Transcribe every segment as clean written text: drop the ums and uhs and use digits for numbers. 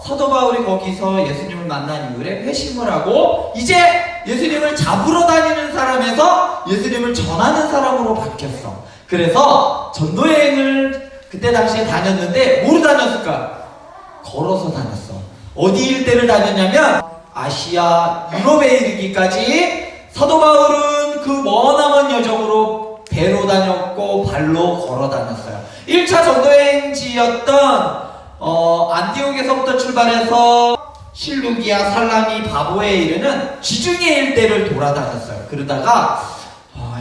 사도 바울이 거기서 예수님을 만난 이후에 회심을 하고 이제 예수님을 잡으러 다니는 사람에서 예수님을 전하는 사람으로 바뀌었어. 그래서 전도여행을 그때 당시에 다녔는데 뭐로 다녔을까? 걸어서 다녔어. 어디 일대를 다녔냐면 아시아, 유럽에 이르기까지 사도 바울은 그 머나먼 여정으로 배로 다녔고 발로 걸어 다녔어요. 1차 전도여행지였던 안디옥에서부터 출발해서 실루기아, 살라미, 바보에 이르는 지중해 일대를 돌아다녔어요. 그러다가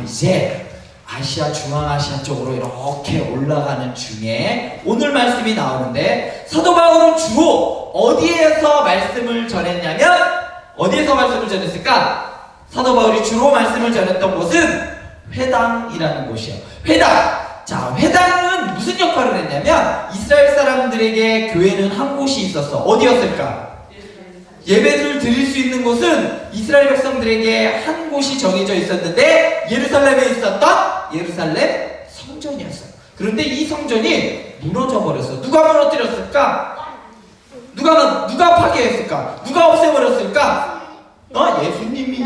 이제 아시아, 중앙아시아 쪽으로 이렇게 올라가는 중에 오늘 말씀이 나오는데 사도 바울은 주로 어디에서 말씀을 전했냐면 어디에서 말씀을 전했을까? 사도 바울이 주로 말씀을 전했던 곳은 회당이라는 곳이에요. 회당! 자, 회당은 무슨 역할을 했냐면 이스라엘 사람들에게 교회는 한 곳이 있었어. 어디였을까? 예배를 드릴 수 있는 곳은 이스라엘 백성들에게 한 곳이 정해져 있었는데 예루살렘에 있었던 예루살렘 성전이었어요. 그런데 이 성전이 무너져 버렸어. 누가 무너뜨렸을까? 누가 파괴했을까? 누가 없애버렸을까? 예수님이.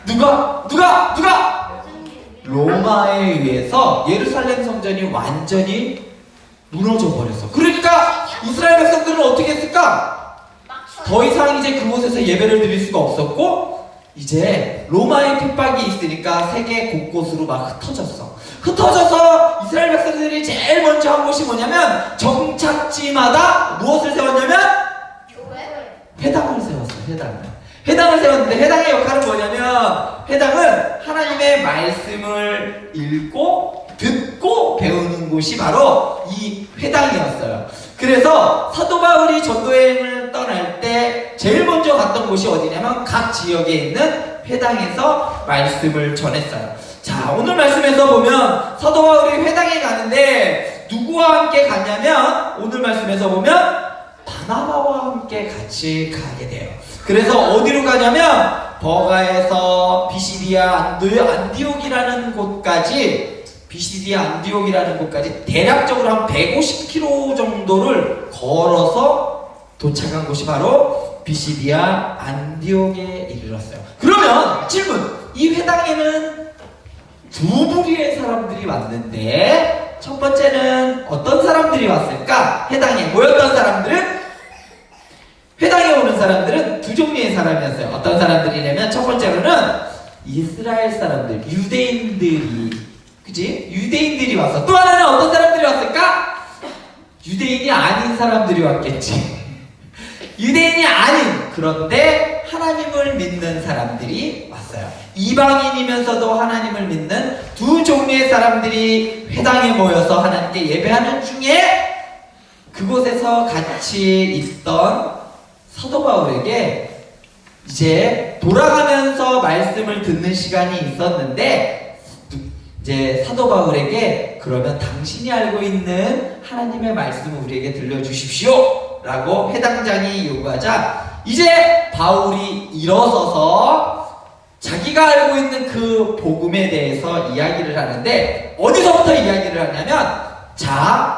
누가? 로마에 의해서 예루살렘 성전이 완전히 무너져 버렸어. 그러니까 이스라엘 백성들은 어떻게 했을까? 더 이상 이제 그곳에서 예배를 드릴 수가 없었고 이제 로마의 핍박이 있으니까 세계 곳곳으로 막 흩어져서 이스라엘 백성들이 제일 먼저 한 곳이 뭐냐면 정착지마다 무엇을 세웠냐면 회당을 세웠어요. 회당을 세웠는데 회당의 역할은 뭐냐면 회당은 하나님의 말씀을 읽고 듣고 배우는 곳이 바로 이 회당이었어요. 그래서 사도 바울이 전도여행을 떠날 때 제일 먼저 갔던 곳이 어디냐면 각 지역에 있는 회당에서 말씀을 전했어요. 자, 오늘 말씀에서 보면 사도 바울이 회당에 가는데 누구와 함께 갔냐면 오늘 말씀에서 보면 바나바와 함께 같이 가게 돼요. 그래서 어디로 가냐면 버가에서 비시디아 안디옥이라는 곳까지 대략적으로 한 150km 정도를 걸어서 도착한 곳이 바로 비시디아 안디옥에 이르렀어요. 그러면 질문! 이 회당에는 두 부류의 사람들이 왔는데 첫 번째는 어떤 사람들이 왔을까? 회당에 모였던 사람들은 회당에 오는 사람들은 두 종류의 사람이었어요. 어떤 사람들이냐면 첫 번째로는 이스라엘 사람들, 유대인들이 왔어. 또 하나는 어떤 사람들이 왔을까? 유대인이 아닌 사람들이 왔겠지. 유대인이 아닌, 그런데 하나님을 믿는 사람들이 왔어요. 이방인이면서도 하나님을 믿는 두 종류의 사람들이 회당에 모여서 하나님께 예배하는 중에 그곳에서 같이 있던 사도 바울에게 이제 돌아가면서 말씀을 듣는 시간이 있었는데 이제 사도 바울에게 그러면 당신이 알고 있는 하나님의 말씀을 우리에게 들려주십시오 라고 회당장이 요구하자 이제 바울이 일어서서 자기가 알고 있는 그 복음에 대해서 이야기를 하는데 어디서부터 이야기를 하냐면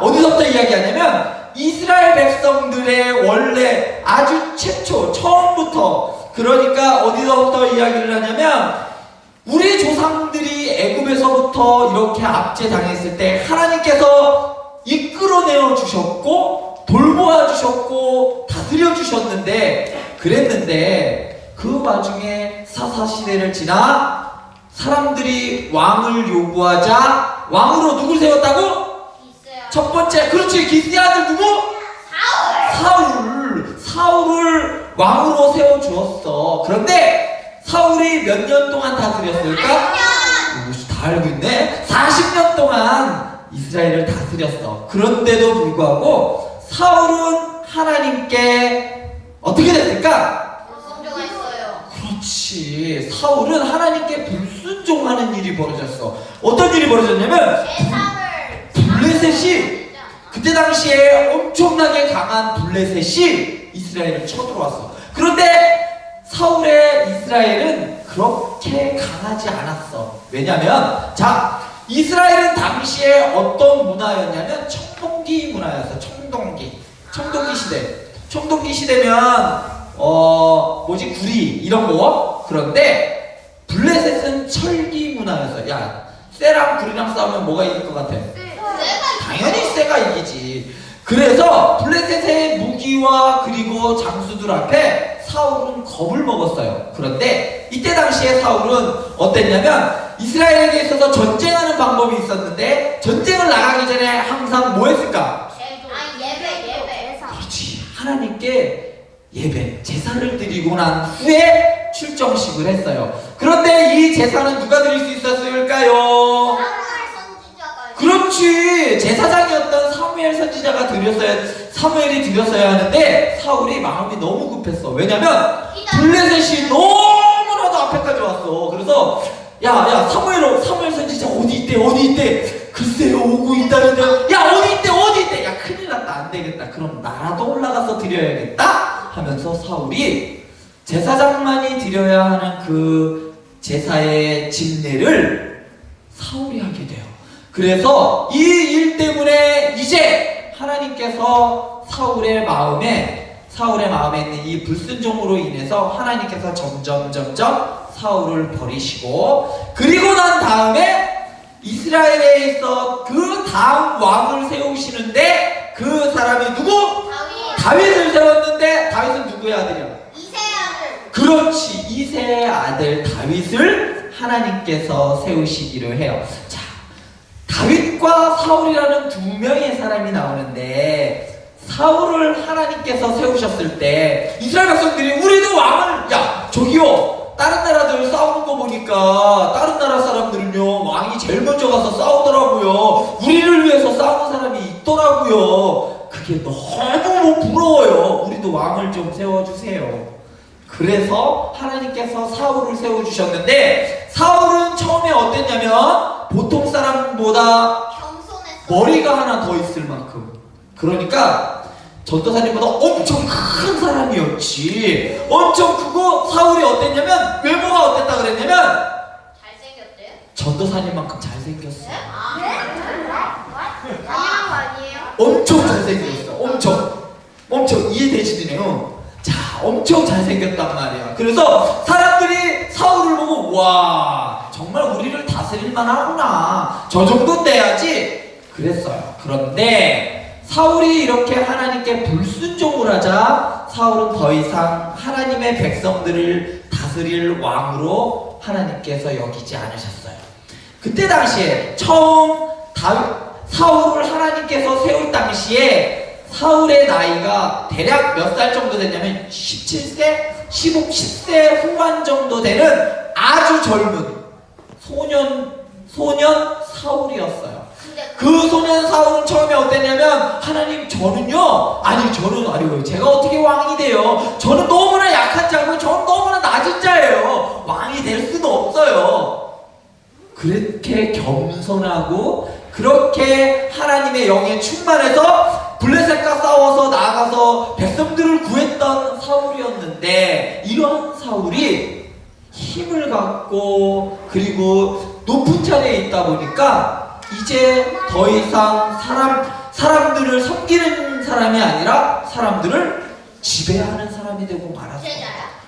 어디서부터 이야기하냐면 이스라엘 백성들의 원래 아주 최초 처음부터 그러니까 어디서부터 이야기를 하냐면 우리 조상들이 애굽에서부터 이렇게 압제당했을 때 하나님께서 이끌어내어 주셨고 돌보아 주셨고 다스려 주셨는데 그랬는데 그 와중에 사사시대를 지나 사람들이 왕을 요구하자 왕으로 누굴 세웠다고? 첫 번째, 그렇지, 기스의 아들 누구? 사울을 왕으로 세워주었어. 그런데 사울이 몇 년 동안 다스렸을까? 다 알고 있네. 40년 동안 이스라엘을 다스렸어. 그런데도 불구하고 사울은 하나님께 어떻게 됐을까? 불순종했어요. 그렇지. 사울은 하나님께 불순종하는 일이 벌어졌어. 어떤 일이 벌어졌냐면 블레셋이 그때 당시에 엄청나게 강한 블레셋이 이스라엘을 쳐들어왔어. 그런데 사울의 이스라엘은 그렇게 강하지 않았어. 왜냐면 이스라엘은 당시에 어떤 문화였냐면 청동기 문화였어. 청동기 시대. 청동기 시대면 구리 이런 거. 그런데 블레셋은 철기 문화였어요. 야, 쇠랑 구리랑 싸우면 뭐가 이길 것 같아? 당연히 쇠가 이기지. 그래서 블레셋의 무기와 그리고 장수들 앞에 사울은 겁을 먹었어요. 그런데 이때 당시에 사울은 어땠냐면 이스라엘에게 있어서 전쟁하는 방법이 있었는데 전쟁을 나가기 전에 항상 뭐 했을까? 예배. 그렇지. 하나님께 예배, 제사를 드리고 난 후에 출정식을 했어요. 그런데 이 제사는 누가 드릴 수 있었을까요? 그렇지. 제사장이었던 사무엘이 드렸어야 하는데 사울이 마음이 너무 급했어. 왜냐면 블레셋이 너무나도 앞에까지 왔어. 그래서 야 사무엘 선지자 어디 있대? 글쎄요, 오고 있다는데. 야, 어디 있대? 야, 큰일 났다. 안 되겠다. 그럼 나라도 올라가서 드려야겠다 하면서 사울이 제사장만이 드려야 하는 그 제사의 집례를 사울이 하게 돼요. 그래서 이 일 때문에 이제 하나님께서 사울의 마음에 있는 이 불순종으로 인해서 하나님께서 점점 사울을 버리시고, 그리고 난 다음에 이스라엘에 있어 그 다음 왕을 세우시는데 그 사람이 누구? 다윗을 세웠는데 다윗은 누구의 아들이야? 이새의 아들. 그렇지. 이새의 아들 다윗을 하나님께서 세우시기로 해요. 자, 다윗과 사울이라는 두 명의 사람이 나오는데 사울을 하나님께서 세우셨을 때 이스라엘 백성들이 우리도 왕을, 야 저기요, 다른 나라들 싸우는 거 보니까 다른 나라 사람들은요 왕이 제일 먼저 가서 싸우더라고요. 우리를 위해서 싸우는 사람이 있더라고요. 그게 너무 부러워요. 우리도 왕을 좀 세워주세요. 그래서 하나님께서 사울을 세워주셨는데 사울은 처음에 어땠냐면 보통 사람보다 머리가 하나 더 있을 만큼, 그러니까 전도사님보다 엄청 큰 사람이었지. 엄청 크고 사울이 어땠냐면 외모가 어땠다 그랬냐면 잘생겼대요? 전도사님만큼 잘생겼어. 아니에요? 엄청 잘생겼어. 엄청 이해되시네요. 자, 엄청 잘생겼단 말이야. 그래서 사람들이 사울을 보고 와, 정말 우리를 다스릴만 하구나, 저 정도 돼야지 그랬어요. 그런데 사울이 이렇게 하나님께 불순종을 하자 사울은 더 이상 하나님의 백성들을 다스릴 왕으로 하나님께서 여기지 않으셨어요. 그때 당시에 처음 사울을 하나님께서 세울 당시에 사울의 나이가 대략 몇 살 정도 됐냐면 17세? 10세 후반 정도 되는 아주 젊은 소년 사울이었어요. 그 소년 사울은 처음에 어땠냐면 하나님 저는 제가 어떻게 왕이 돼요? 저는 너무나 약한 자고 저는 너무나 낮은 자예요. 왕이 될 수는 없어요. 그렇게 겸손하고 그렇게 하나님의 영에 충만해서 블레셋과 싸워서 나아가서 백성들을 구했던 사울이었는데, 이런 사울이 힘을 갖고 그리고 높은 자리에 있다 보니까 이제 더 이상 사람들을 섬기는 사람이 아니라 사람들을 지배하는 사람이 되고 말았어.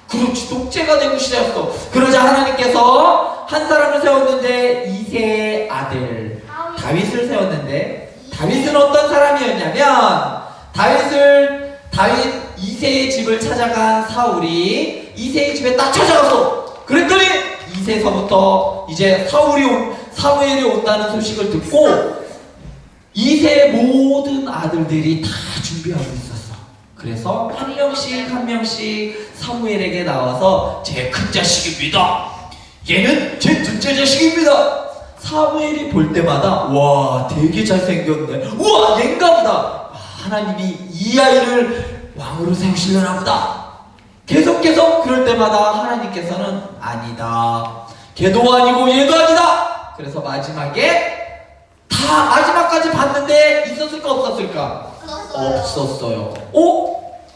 그렇지, 독재가 되고 시작했어. 그러자 하나님께서 한 사람을 세웠는데 이새의 아들 다윗을 세웠는데, 다윗은 어떤 사람이었냐면 다윗 이새의 집을 찾아간 사울이 이새의 집에 딱 찾아갔어. 그랬더니 이새서부터 이제 사무엘이 온다는 소식을 듣고 이새의 모든 아들들이 다 준비하고 있었어. 그래서 한 명씩 사무엘에게 나와서 제 큰 자식입니다, 얘는 제 둘째 자식입니다. 사무엘이 볼 때마다 와, 되게 잘생겼네, 우와, 얘인가 보다, 하나님이 이 아이를 왕으로 세우시려나 보다. 계속 그럴 때마다 하나님께서는 아니다, 걔도 아니고 얘도 아니다. 그래서 마지막까지 봤는데 있었을까 없었을까? 없었어요.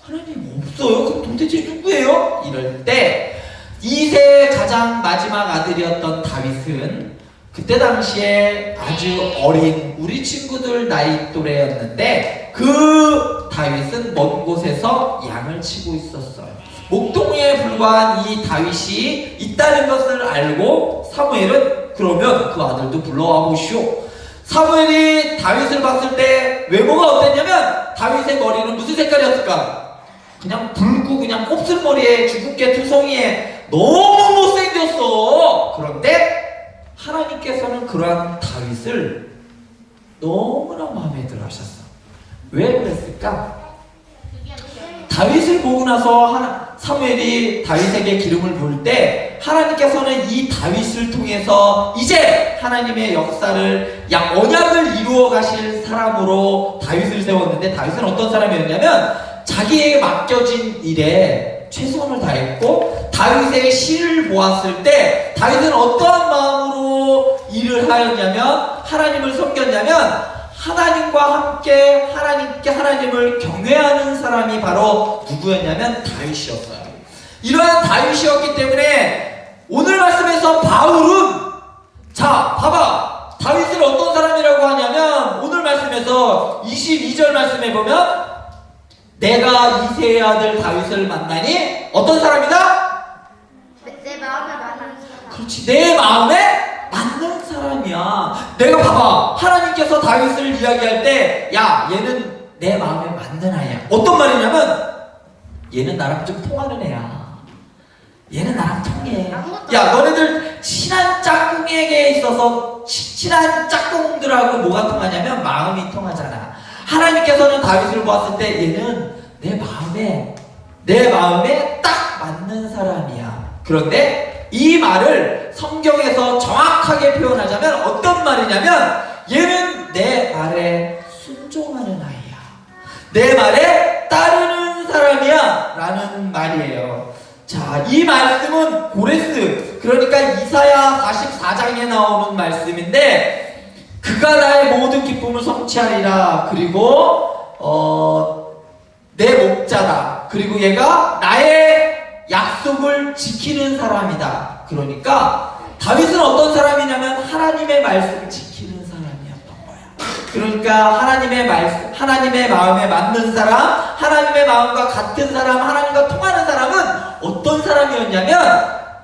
하나님 없어요? 그럼 도대체 누구예요? 이럴 때 이새의 가장 마지막 아들이었던 다윗은 그때 당시에 아주 어린 우리 친구들 나이 또래였는데 그 다윗은 먼 곳에서 양을 치고 있었어요. 목동에 불과한 이 다윗이 있다는 것을 알고 사무엘은 그러면 그 아들도 불러와 보시오. 사무엘이 다윗을 봤을 때 외모가 어땠냐면 다윗의 머리는 무슨 색깔이었을까? 그냥 붉고 그냥 곱슬머리에 주근깨 투성이에 너무 못생겼어. 그런데 하나님께서는 그러한 다윗을 너무나 마음에 들어 하셨어. 왜 그랬을까? 다윗을 보고 나서 사무엘이 다윗에게 기름을 부을 때 하나님께서는 이 다윗을 통해서 이제 하나님의 역사를 언약을 이루어 가실 사람으로 다윗을 세웠는데, 다윗은 어떤 사람이었냐면 자기에게 맡겨진 일에 최선을 다했고, 다윗의 시를 보았을 때 다윗은 어떠한 마음으로 일을 하였냐면, 하나님을 섬겼냐면 하나님과 함께 하나님을 경외하는 사람이 바로 누구였냐면 다윗이었어요. 이러한 다윗이었기 때문에 오늘 말씀에서 바울은, 자 봐봐, 다윗을 어떤 사람이라고 하냐면 오늘 말씀에서 22절 말씀에 보면 내가 이새의 아들 다윗을 만나니 어떤 사람이다? 내 마음에 맞는 사람. 그렇지, 내 마음에 맞는 사람이야. 내가 봐봐, 하나님께서 다윗을 이야기할 때 야, 얘는 내 마음에 맞는 아이야. 어떤 말이냐면 얘는 나랑 좀 통하는 애야. 얘는 나랑 통해. 야, 너네들 친한 짝꿍에게 있어서 친한 짝꿍들하고 뭐가 통하냐면 마음이 통하잖아. 하나님께서는 다윗을 보았을 때 얘는 내 마음에 딱 맞는 사람이야. 그런데 이 말을 성경에서 정확하게 표현하자면 어떤 말이냐면 얘는 내 말에 순종하는 아이야. 내 말에 따르는 사람이야 라는 말이에요. 자, 이 말씀은 고레스, 그러니까 이사야 44장에 나오는 말씀인데, 그가 나의 모든 기쁨을 성취하리라. 그리고 내 목자다. 그리고 얘가 나의 약속을 지키는 사람이다. 그러니까 다윗은 어떤 사람이냐면 하나님의 말씀을 지키는 사람이었던 거야. 그러니까 하나님의 마음에 맞는 사람, 하나님의 마음과 같은 사람, 하나님과 통하는 사람은 어떤 사람이었냐면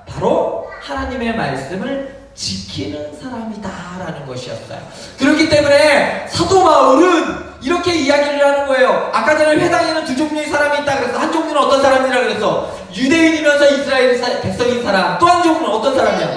바로 하나님의 말씀을 지키는 사람이다라는 것이었어요. 그렇기 때문에 사도 바울은 이렇게 이야기를 하는 거예요. 아까 전에 회당에는 두 종류의 사람이 있다 그랬어. 한 종류는 어떤 사람이라 그랬어? 유대인이면서 이스라엘 백성인 사람. 또 한 종류는 어떤 사람이야?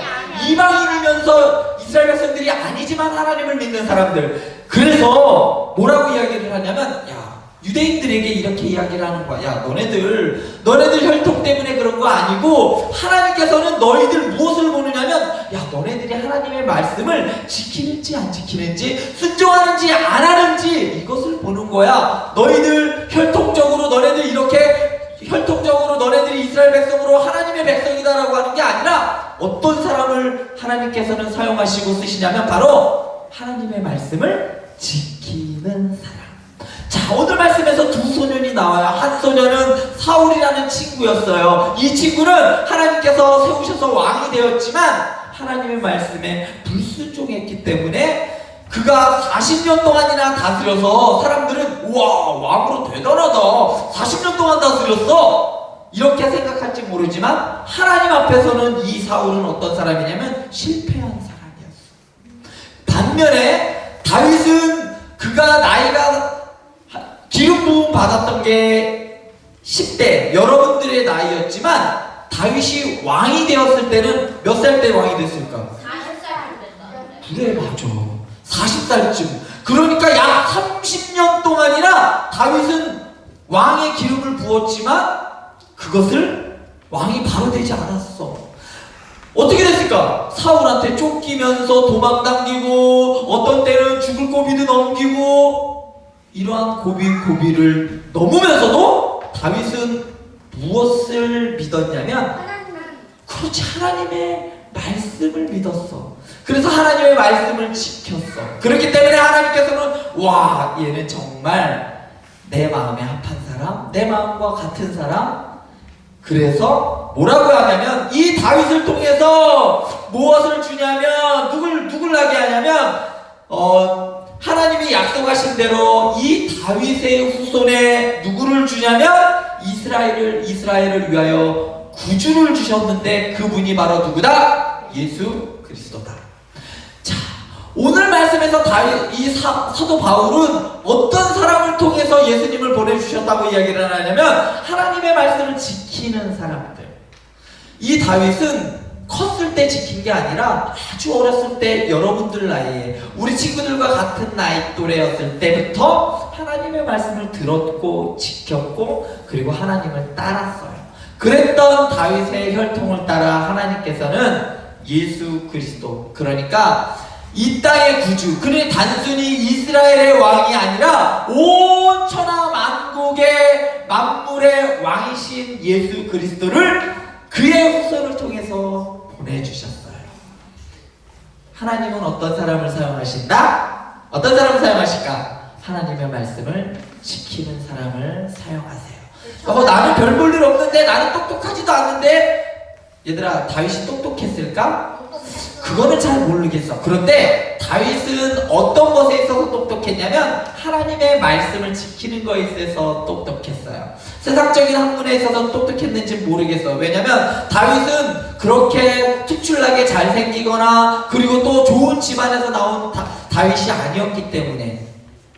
이방인이면서 이스라엘 백성들이 아니지만 하나님을 믿는 사람들. 그래서 뭐라고 이야기를 하냐면, 야, 유대인들에게 이렇게 이야기를 하는 거야. 야, 너네들 혈통 때문에 그런 거 아니고 하나님께서는 너희들 무엇을 보느냐면, 야, 너네들이 하나님의 말씀을 지키는지 안 지키는지, 순종하는지 안 하는지, 이것을 보는 거야. 너희들 혈통적으로 너네들이 이스라엘 백성으로 하나님의 백성이다라고 하는 게 아니라 어떤 사람을 하나님께서는 사용하시고 쓰시냐면 바로 하나님의 말씀을 지키는 사람. 자, 오늘 말씀에서 두 소년이 나와요. 한 소년은 사울이라는 친구였어요. 이 친구는 하나님께서 세우셔서 왕이 되었지만 하나님의 말씀에 불순종했기 때문에 그가 40년 동안이나 다스려서 사람들은 우와, 왕으로 대단하다, 40년 동안 다스렸어, 이렇게 생각할지 모르지만 하나님 앞에서는 이 사울은 어떤 사람이냐면 실패한 사람이었어. 반면에 다윗은 그가 나이가 기름 부음 받았던 게 10대, 여러분들의 나이였지만 다윗이 왕이 되었을 때는 몇 살 때 왕이 됐을까? 40살 됐다. 그래, 맞아. 40살쯤. 그러니까 약 30년 동안이나 다윗은 왕의 기름을 부었지만 그것을 왕이 바로 되지 않았어. 어떻게 됐을까? 사울한테 쫓기면서 도망당기고, 어떤 때는 죽을 고비도 넘기고, 이러한 고비를 넘으면서도 다윗은 무엇을 믿었냐면, 그렇지, 하나님의 말씀을 믿었어. 그래서 하나님의 말씀을 지켰어. 그렇기 때문에 하나님께서는 와, 얘는 정말 내 마음에 합한 사람, 내 마음과 같은 사람. 그래서 뭐라고 하냐면 이 다윗을 통해서 무엇을 주냐면 누굴 나게 하냐면 하나님이 약속하신 대로 이 다윗의 후손에 누구를 주냐면 이스라엘을 위하여 구주를 주셨는데 그분이 바로 누구다? 예수 그리스도다. 자, 오늘 말씀에서 사도 바울은 어떤 사람을 통해서 예수님을 보내주셨다고 이야기를 하냐면 하나님의 말씀을 지키는 사람들. 이 다윗은 컸을 때 지킨 게 아니라 아주 어렸을 때 여러분들 나이에 우리 친구들과 같은 나이 또래였을 때부터 하나님의 말씀을 들었고 지켰고 그리고 하나님을 따랐어요. 그랬던 다윗의 혈통을 따라 하나님께서는 예수 그리스도, 그러니까 이 땅의 구주, 그는 단순히 이스라엘의 왕이 아니라 온 천하 만국의 만물의 왕이신 예수 그리스도를 그의 후손을 통해서 보내주셨어요. 하나님은 어떤 사람을 사용하신다? 어떤 사람을 사용하실까? 하나님의 말씀을 지키는 사람을 사용하세요. 나는 별 볼 일 없는데, 나는 똑똑하지도 않은데, 얘들아, 다윗이 똑똑했을까? 그거는 잘 모르겠어. 그런데 다윗은 어떤 것에 있어서 똑똑했냐면 하나님의 말씀을 지키는 것에 있어서 똑똑했어요. 세상적인 학문에 있어서 똑똑했는지 모르겠어. 왜냐면 다윗은 그렇게 특출나게 잘생기거나 그리고 또 좋은 집안에서 나온 다윗이 아니었기 때문에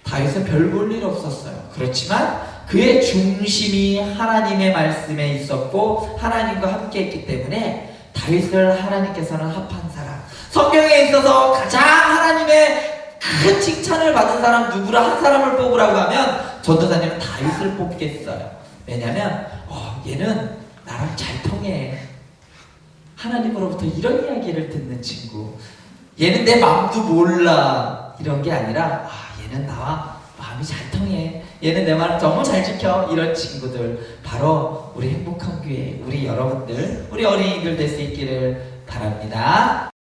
다윗은 별 볼 일 없었어요. 그렇지만 그의 중심이 하나님의 말씀에 있었고 하나님과 함께 했기 때문에 다윗을 하나님께서는 합한 사람, 성경에 있어서 가장 하나님의 큰 칭찬을 받은 사람 누구라 한 사람을 뽑으라고 하면 전도사님은 다윗을 뽑겠어요. 왜냐면 얘는 나랑 잘 통해. 하나님으로부터 이런 이야기를 듣는 친구. 얘는 내 마음도 몰라. 이런 게 아니라 얘는 나와 마음이 잘 통해. 얘는 내 말을 정말 잘 지켜. 이런 친구들 바로 우리 행복한 교회, 우리 여러분들, 우리 어린이들 될 수 있기를 바랍니다.